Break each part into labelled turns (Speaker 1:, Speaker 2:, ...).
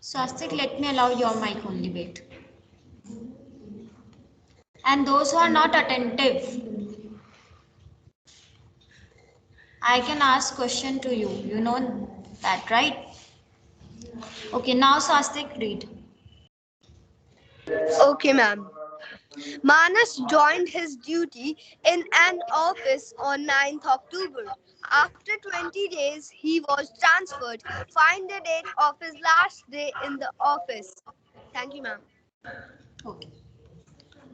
Speaker 1: Swastik, let me allow your mic only, wait. And those who are not attentive, I can ask question to you. You know that, right? Okay, now Swastik, read.
Speaker 2: Okay, ma'am. Manas joined his duty in an office on 9th October. After 20 days, he was transferred. Find the date of his last day in the office. Thank you, ma'am.
Speaker 1: Okay.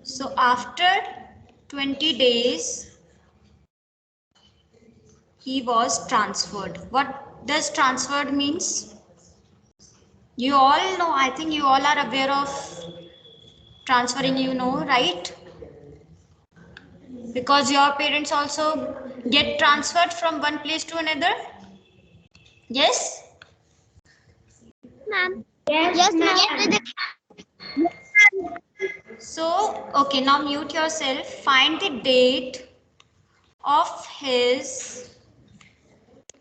Speaker 1: So after 20 days, he was transferred. What does transferred means? You all know, I think you all are aware of transferring, you know, right? Because your parents also get transferred from one place to another. Yes?
Speaker 2: Ma'am. Yes, ma'am.
Speaker 1: So, okay, now mute yourself. Find the date of his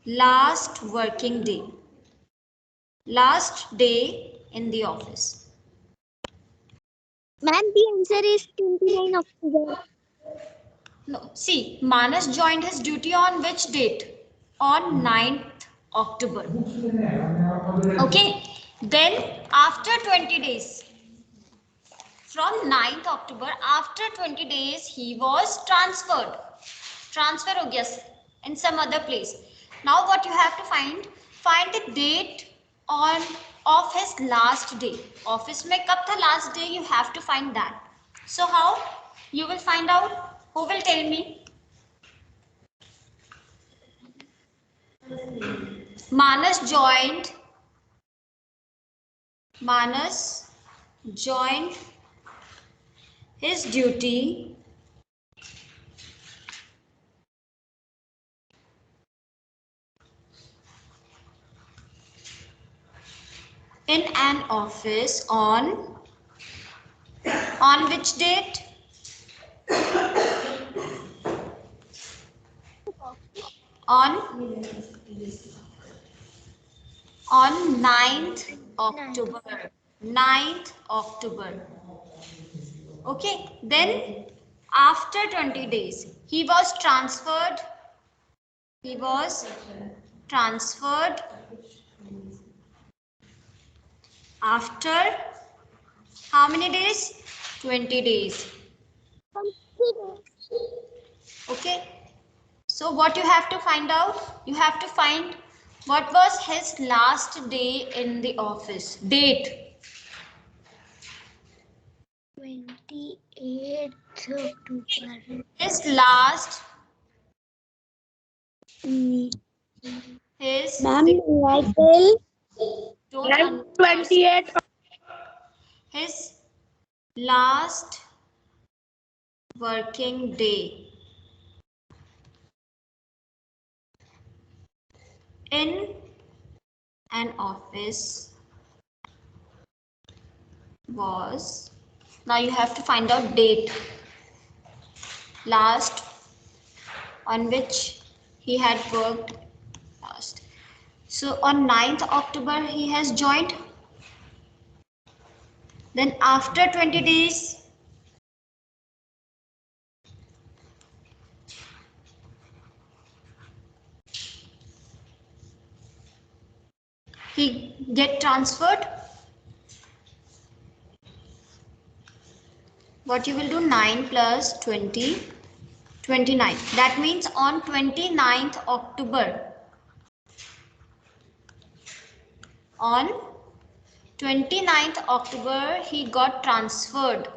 Speaker 1: last working day. Last day in the office.
Speaker 2: Ma'am, the answer is 29 October.
Speaker 1: No, see, Manas joined his duty on which date? On 9th October. Okay, then after 20 days, from 9th October, after 20 days, he was transferred. Transfer ho gaya in some other place. Now what you have to find the date on of his last day. Office mein kab tha last day, you have to find that. So how you will find out? Who will tell me? Manas joined his duty in an office on which date? On 9th October. 9th October. Okay, then after 20 days, he was transferred. He was transferred after how many days? 20 days. Okay, so what you have to find out? You have to find what was his last day in the office. Date.
Speaker 2: 28th October.
Speaker 1: His last. His.
Speaker 2: Ma'am, I will.
Speaker 1: Don't
Speaker 2: 28.
Speaker 1: His last working day in an office was, now you have to find out date last on which he had worked last. So on 9th October he has joined. Then after 20 days he get transferred. What you will do, 9 plus 20, 29. That means on 29th October, on 29th October he got transferred.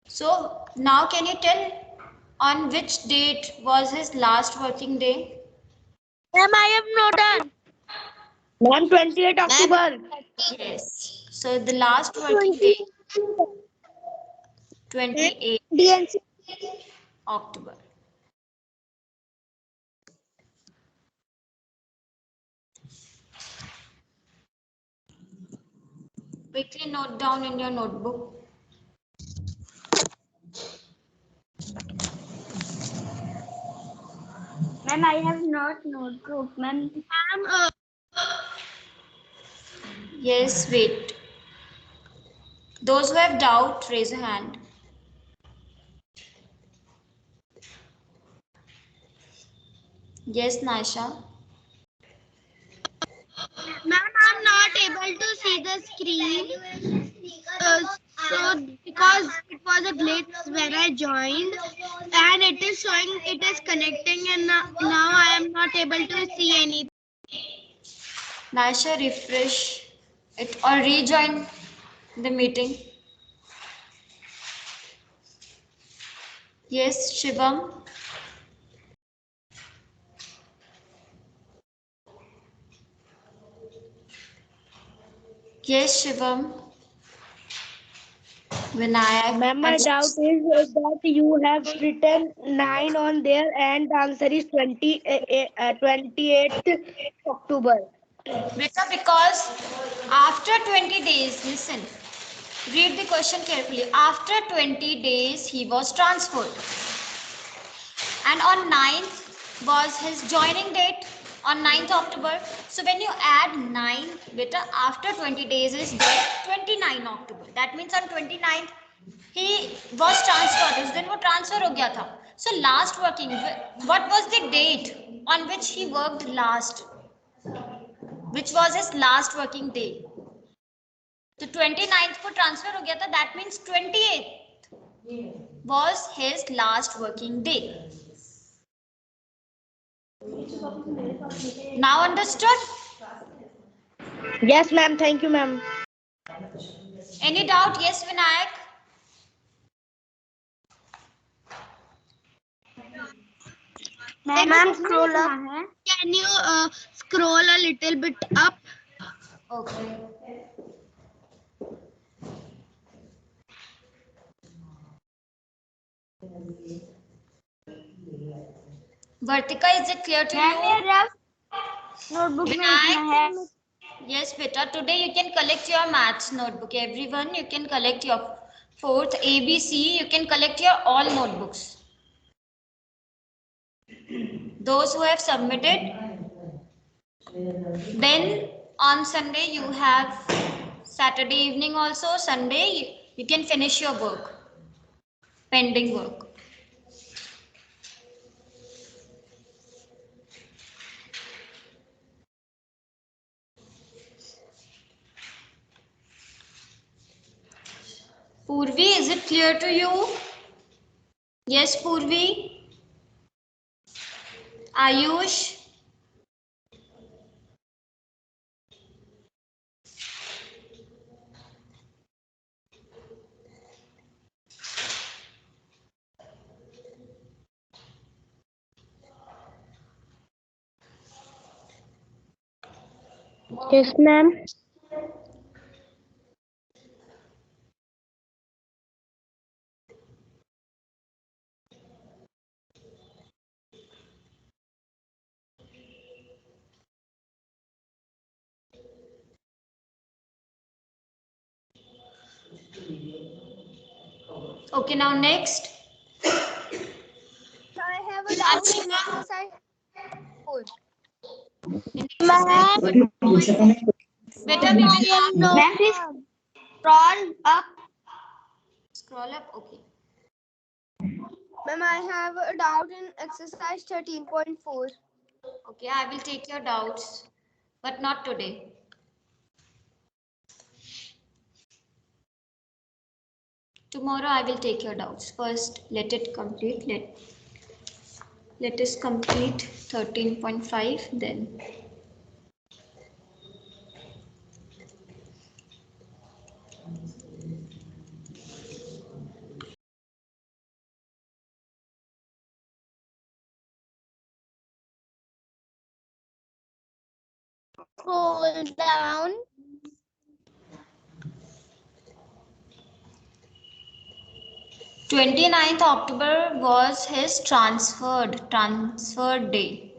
Speaker 1: So now can you tell on which date was his last working day?
Speaker 2: Ma'am, I have not done. Ma'am, 28 October.
Speaker 1: Yes. So the last working day, 28th
Speaker 2: DNC.
Speaker 1: October. Quickly note down in your notebook.
Speaker 2: Ma'am, I have not notebook. Ma'am,
Speaker 1: Yes, wait. Those who have doubt, raise a hand. Yes, Naisha.
Speaker 3: Ma'am, I'm not able to see the screen. So because it was a glitch when I joined, and it is showing it is connecting, and now I am not able to see anything.
Speaker 1: Naisha, refresh it or rejoin the meeting. Yes, Shivam. Yes, Shivam. Vinayak.
Speaker 4: Ma'am, my doubt is that you have written 9 on there and the answer is 28th October.
Speaker 1: Beta, because after 20 days, listen, read the question carefully. After 20 days, he was transferred. And on 9th was his joining date on 9th October. So when you add 9, beta, after 20 days is date 29 October. That means on 29th, he was transferred. उस दिन वो transfer हो गया था. So last working, what was the date on which he worked last? Which was his last working day? तो 29th को transfer हो गया था, that means 28th was his last working day. Now understood?
Speaker 4: Yes, ma'am. Thank you, ma'am.
Speaker 1: Any doubt? Yes, Vinayak?
Speaker 3: Ma'am, scroll up. Can you scroll a little bit up?
Speaker 1: Okay. Vartika, is it clear to you?
Speaker 3: Notebook
Speaker 1: Vinayak? Yes, beta. Today you can collect your maths notebook. Everyone, you can collect your 4th ABC. You can collect your all notebooks. Those who have submitted. Then on Sunday you have Saturday evening also. Sunday you can finish your work. Pending work. Purvi, is it clear to you? Yes, Purvi. Ayush.
Speaker 4: Yes, ma'am.
Speaker 1: Okay, now next.
Speaker 2: I have a doubt in exercise 4.
Speaker 1: Better we will
Speaker 3: Ma'am, please scroll up.
Speaker 1: scroll up. Okay.
Speaker 2: Ma'am, I have a doubt in exercise 13.4.
Speaker 1: Okay, I will take your doubts, but not today. Tomorrow I will take your doubts. First, let it complete. Let us complete 13.5 then.
Speaker 3: Scroll down.
Speaker 1: 29th October was his transfer day.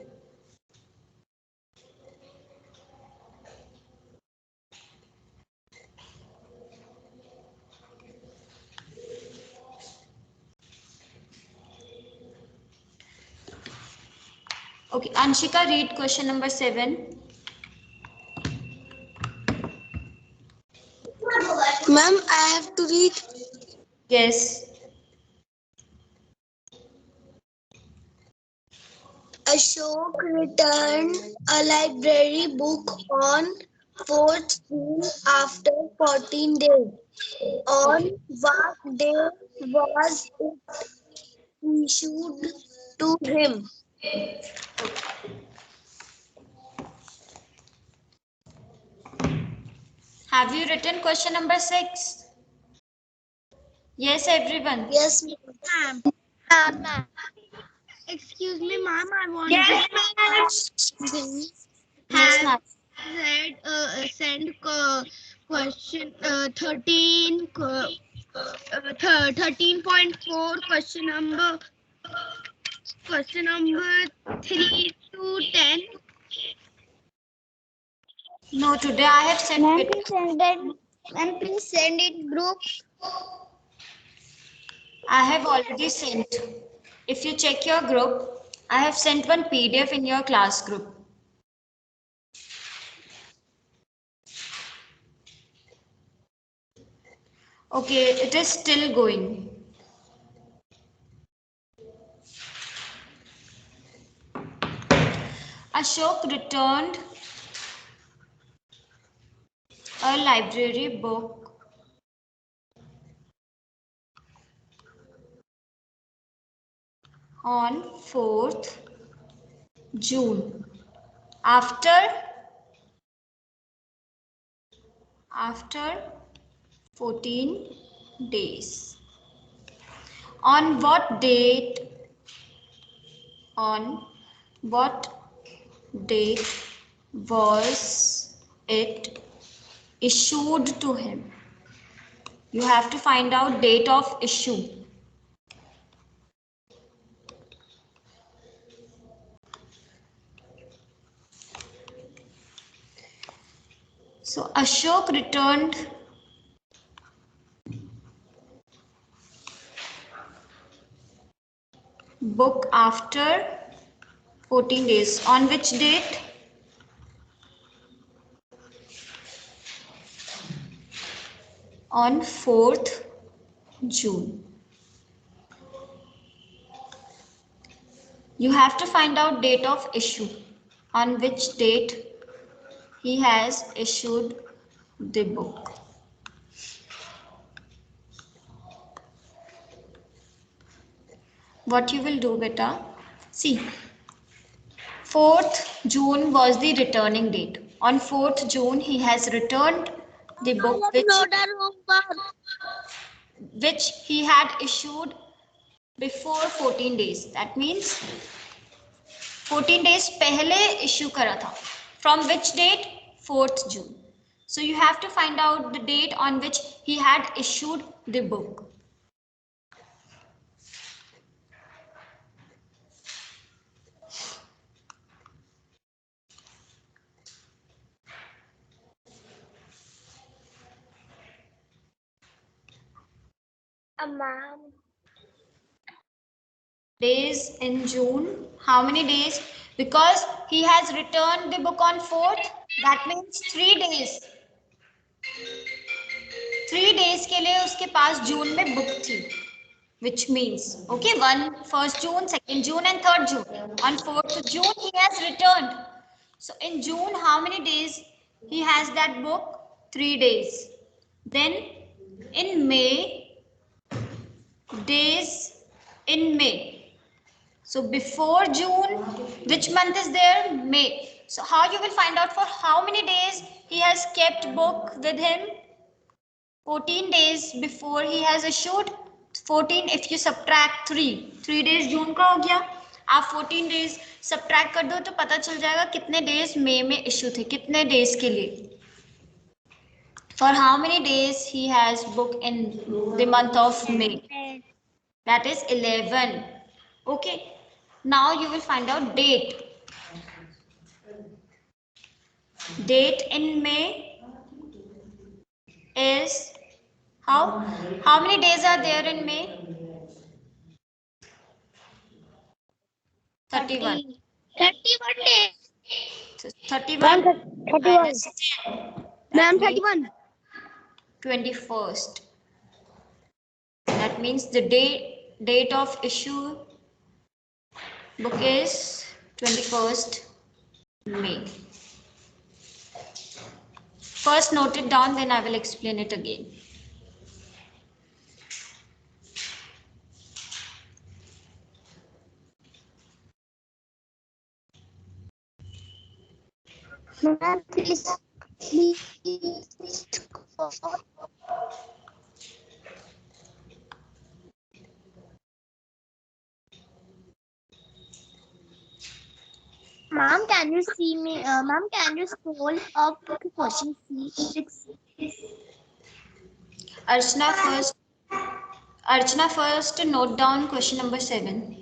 Speaker 1: Okay, Anshika, read question number 7.
Speaker 3: Ma'am, I have to read.
Speaker 1: Yes.
Speaker 3: Ashok returned a library book on 4th June after 14 days. On what day was it issued to him?
Speaker 1: Have you written question number 6? Yes, everyone.
Speaker 3: Yes, ma'am.
Speaker 2: Ma'am.
Speaker 3: Excuse me, ma'am. I want
Speaker 4: Yes,
Speaker 3: something.
Speaker 1: Yes,
Speaker 3: Have
Speaker 1: ma'am.
Speaker 3: said send question 13 13.4 question number 3 to 10.
Speaker 1: No, today I have sent
Speaker 2: Ma'am,
Speaker 1: it.
Speaker 2: please send it. Ma'am, please send it group.
Speaker 1: I have already sent. If you check your group, I have sent one PDF in your class group. Okay, it is still going. Ashok returned a library book on 4th June after 14 days. On what date? On what date was it issued to him? You have to find out date of issue. So Ashok returned book after 14 days. On which date? On 4th June. You have to find out date of issue. On which date he has issued the book. What you will do, beta? See, 4th June was the returning date. On 4th June, he has returned the book which he had issued before 14 days. That means 14 days पहले issue करा था. From which date? 4th June. So you have to find out the date on which he had issued the book.
Speaker 2: Ma'am.
Speaker 1: Days in June. How many days? Because he has returned the book on 4th. That means 3 days. 3 days के लिए उसके पास जून में book थी. Which means, okay, 1st June, 2nd June and 3rd June. On 4th June, he has returned. So in June, how many days he has that book? 3 days. Then in May, days in May. So before June, which month is there? May. So how you will find out for how many days he has kept book with him? 14 days before he has issued. 14 if you subtract 3 days जून का हो गया. आप 14 days subtract कर दो तो पता चल जाएगा कितने days मई में issue थे, कितने days के लिए. For how many days he has book in the month of May? That is 11. Okay. Now you will find out date. Date in May is how many days are there in May? 31.
Speaker 3: 31 days.
Speaker 1: So 31
Speaker 4: Ma'am, 31.
Speaker 1: minus 10. That
Speaker 2: Ma'am,
Speaker 1: means
Speaker 2: 31.
Speaker 1: 21st. That means the date of issue book is 21st May. First note it down, then I will explain it again.
Speaker 3: Ma'am, please. Ma'am, can you see me? Ma'am, can you scroll up to question 6?
Speaker 1: Archana first note down question number 7.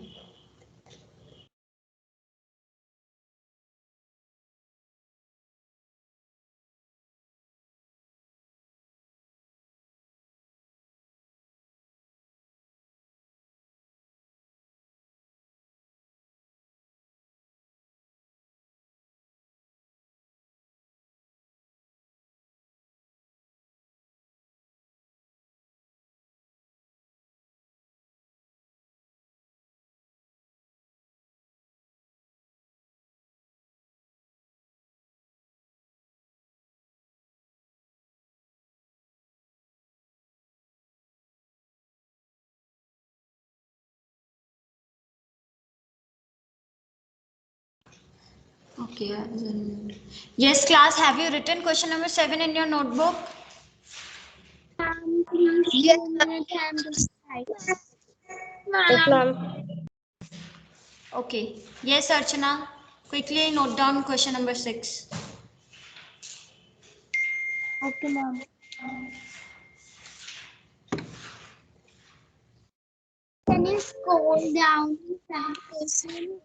Speaker 1: Okay. Yes, class, have you written question number 7 in your notebook?
Speaker 3: Ma'am, please.
Speaker 2: Yes,
Speaker 3: 2 minutes. I'm just typing.
Speaker 4: Yes,
Speaker 3: Ma'am,
Speaker 4: ma'am.
Speaker 1: Okay. Yes, Archana. Quickly note down question number 6.
Speaker 3: okay, ma'am. Can you scroll down to that question?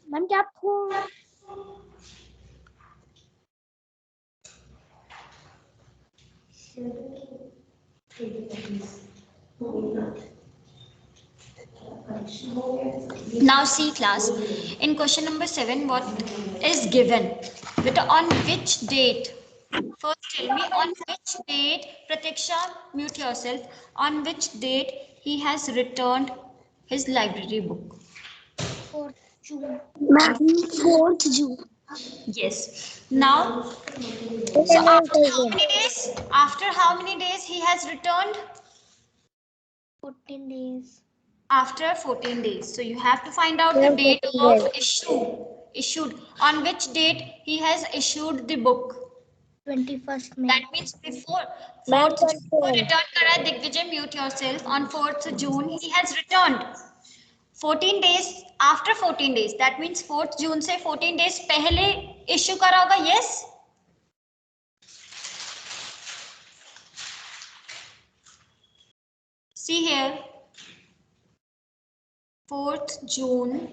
Speaker 3: Ma'am, क्या थोड़ा
Speaker 1: Now see class, in question number 7, what is given? Beta, on which date? First tell me on which date, Pratiksha, mute yourself, on which date he has returned his library book?
Speaker 3: 4th June. Ma'am, 4th June.
Speaker 1: Yes. Now, so after how many days? After how many days he has returned?
Speaker 3: 14 days.
Speaker 1: After 14 days. So you have to find out the
Speaker 4: Yeah,
Speaker 1: date
Speaker 4: 14
Speaker 1: of issued. On which date he has issued the book?
Speaker 3: 21st May.
Speaker 1: That means before
Speaker 4: Ma'am,
Speaker 1: 4th June को
Speaker 4: 21.
Speaker 1: return करा है, Digvijay, mute yourself. On 4th June he has returned. 14 days, after 14 days, that means 4th June से 14 days पहले issue करा होगा, yes? See here, 4th June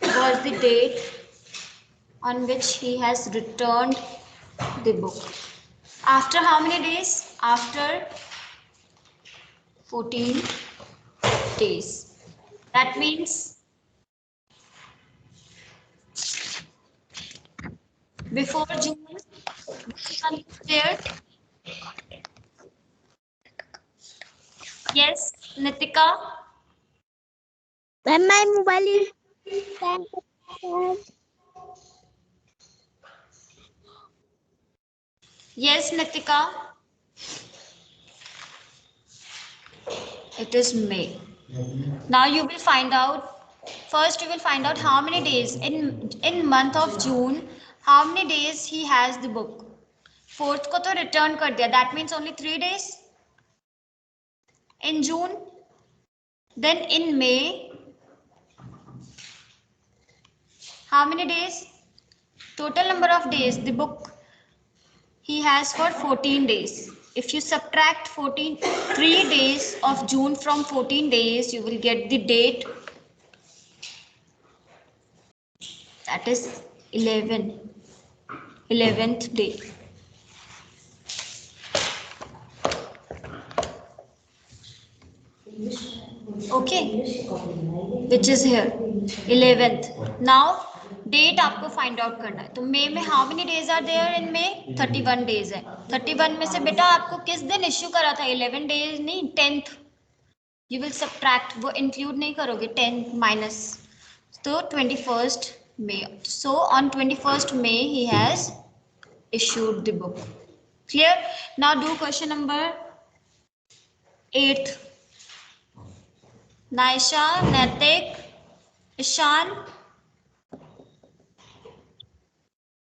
Speaker 1: was the date on which he has returned the book. After how many days? After 14 days. That means before June, which month is there? Yes, Nitika?
Speaker 3: Ma'am, my mobile is
Speaker 1: Yes, Nitika? It is May. Now you will find out, first you will find out how many days in month of June, how many days he has the book. 4th को तो return कर दिया, that means only 3 days. In June, then in May, how many days? Total number of days the book he has for 14 days. If you subtract 3 days of June from 14 days, you will get the date. That is 11th day. Okay, which is here 11th. Now date आपको find out करना है। तो मई में how many days are there in May? 31 days है। 31 में से बेटा आपको किस दिन इश्यू करा था? 11 डेज नहीं, 10th। यू विल सब्ट्रैक्ट, वो इंक्लूड नहीं करोगे, 10 माइनस, तो 21st May. So on 21st May he has issued the book. Clear? Now do question number 8. Naisha, Naitik, Ishan.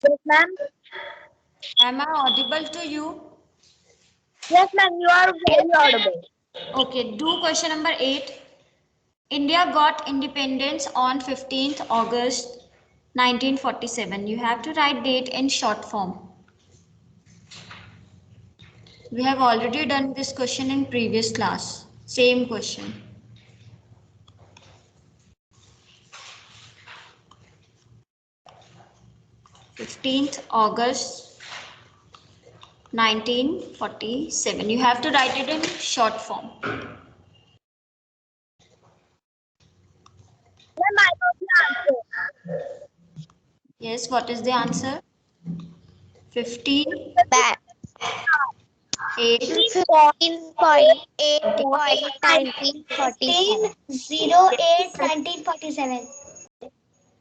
Speaker 4: Yes, ma'am.
Speaker 1: Am I audible to you?
Speaker 4: Yes, ma'am. You are very audible.
Speaker 1: Okay, do question number 8. India got independence on 15th August 1947. You have to write date in short form. We have already done this question in previous class. Same question. 15th August 1947. You have to write it in short form.
Speaker 4: Ma'am, I know the answer.
Speaker 1: Yes, what is the answer? 15, 8,
Speaker 3: 15.8.1947.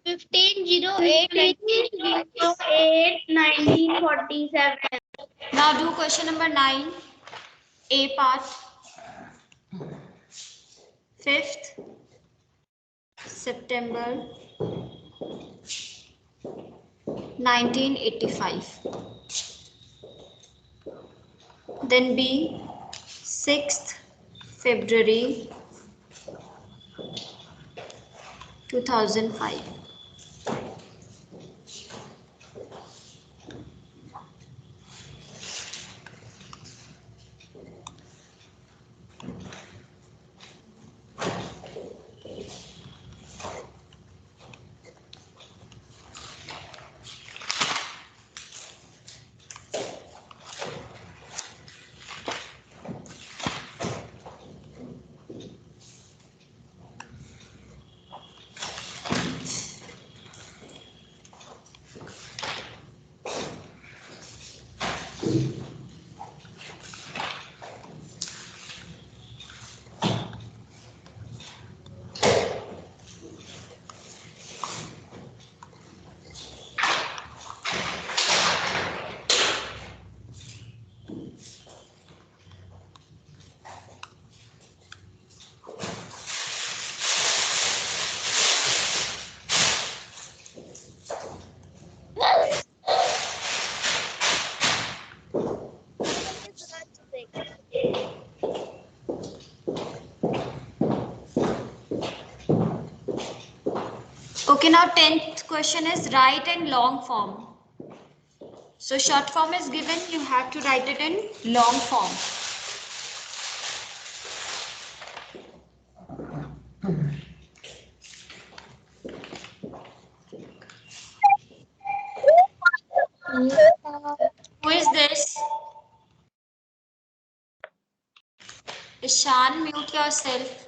Speaker 3: 1508.1947.
Speaker 1: Now do question number 9, A part. 5th September 1985. Then B, 6th February 2005. Okay, now 10th question is write in long form. So short form is given, you have to write it in long form. Who is this? Ishan, mute yourself.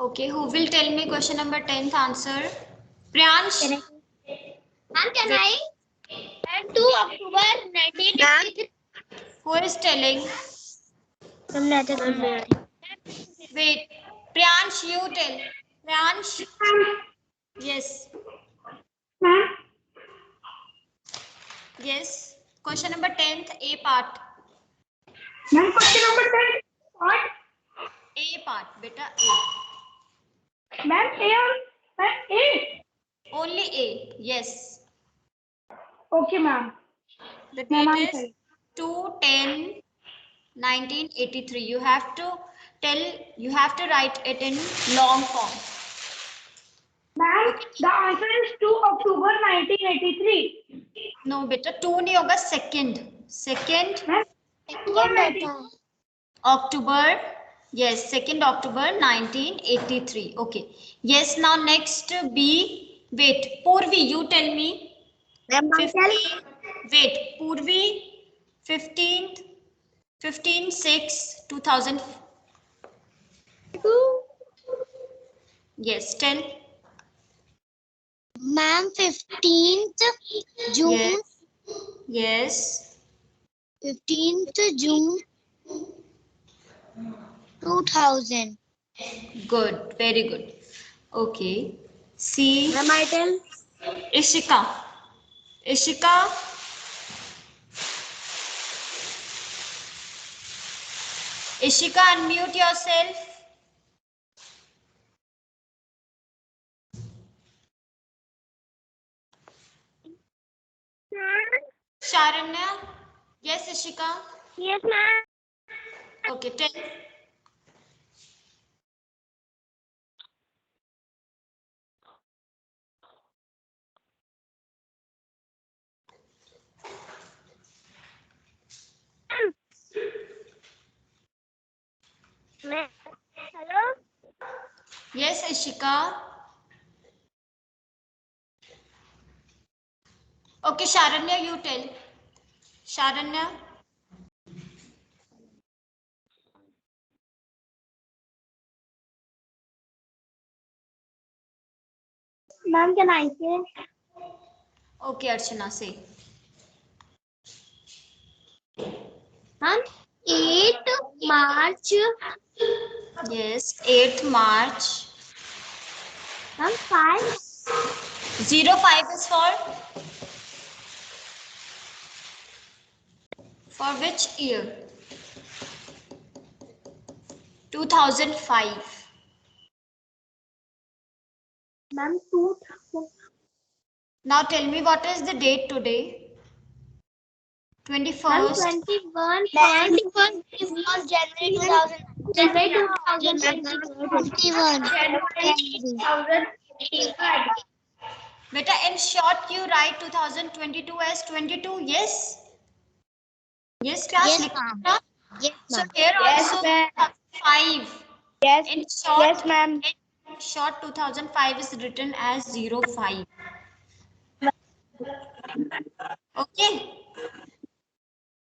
Speaker 1: Okay, who will tell me question number 10th answer? Priyansh?
Speaker 3: Ma'am, can I? And 2 October 1983.
Speaker 1: Who is telling? Wait, Priyansh, you tell. Priyansh? Yes. Yes. Question number 10th, A part.
Speaker 4: Ma'am, question number 10. What?
Speaker 1: A part, beta A.
Speaker 4: Ma'am, A.
Speaker 1: Only A, yes.
Speaker 4: Okay, ma'am.
Speaker 1: The
Speaker 4: Ma'am,
Speaker 1: date
Speaker 4: answer.
Speaker 1: is 2/10/1983. You have to write it in long form.
Speaker 4: Ma'am, the answer is 2 October 1983.
Speaker 1: No, beta 2 नहीं होगा, second.
Speaker 4: Ma'am,
Speaker 1: October. Yes, 2nd October 1983. Okay. Yes, now next B. Wait, Purvi, you tell me. 15. Wait, Purvi, 15/6/2000. Yes, tell.
Speaker 3: Ma'am, 15th June.
Speaker 1: Yes.
Speaker 3: 15th June 2000.
Speaker 1: Good. Very good. Okay. See.
Speaker 2: Ma'am, I tell.
Speaker 1: Ishika. Ishika. Ishika, unmute yourself. Sharanya. Yes, Ishika.
Speaker 3: Yes, ma'am.
Speaker 1: Okay, tell.
Speaker 3: Hello?
Speaker 1: Yes, Ishika. Okay, Sharanya, you tell. Sharanya.
Speaker 3: Ma'am, can I say?
Speaker 1: Okay, Archana, say.
Speaker 3: Ma'am, 8 March.
Speaker 1: Yes, 8th March.
Speaker 3: Ma'am, 5.
Speaker 1: 05 is for which year? 2005.
Speaker 3: Ma'am, 2.
Speaker 1: Now tell me what is the date today?
Speaker 3: Ma'am,
Speaker 1: 21st.
Speaker 3: 21.
Speaker 2: Ma'am,
Speaker 3: 21.
Speaker 2: 21st January 2000.
Speaker 3: January 2021.
Speaker 1: Beta, in short, you write 2022 as 22. Yes. Yes, class.
Speaker 3: Yes,
Speaker 1: लिखो
Speaker 3: ma'am.
Speaker 1: ना?
Speaker 3: Yes,
Speaker 1: So
Speaker 3: ma'am.
Speaker 1: here
Speaker 4: Yes,
Speaker 1: also
Speaker 4: ma'am.
Speaker 1: 2005.
Speaker 4: Yes.
Speaker 1: In short,
Speaker 4: Yes, ma'am.
Speaker 1: in short 2005 is written as 05. Okay.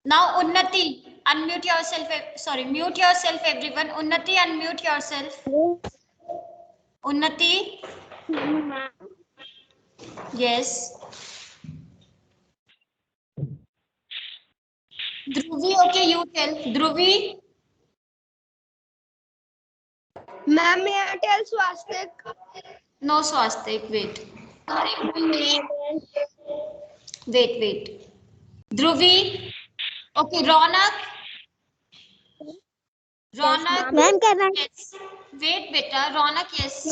Speaker 1: Now Unnati, unmute yourself. Sorry, mute yourself, everyone. Unnati, unmute yourself. Unnati. Yes. Dhruvi, okay, you tell. Dhruvi.
Speaker 2: Ma'am, may I tell swastik?
Speaker 1: No, Swastik. Wait. Wait. Dhruvi. Okay, Ronak. Ronak.
Speaker 3: Ma'am, can I?
Speaker 1: Yes. Wait, beta. Ronak, yes.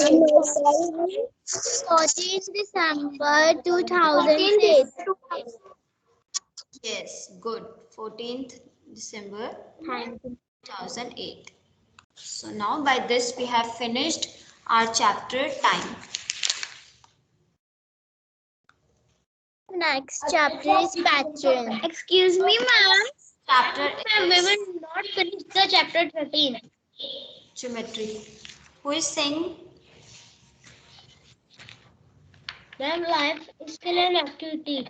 Speaker 3: 14th December 2006.
Speaker 1: Yes, good. 14th December
Speaker 3: Thank you.
Speaker 1: 2008. So now by this we have finished our chapter time.
Speaker 3: Next chapter is pattern. Excuse me, ma'am.
Speaker 1: Chapter
Speaker 3: Ma'am, we
Speaker 1: is
Speaker 3: will not finish the chapter 13.
Speaker 1: geometry. Who is saying?
Speaker 3: Ma'am, life is still an activity.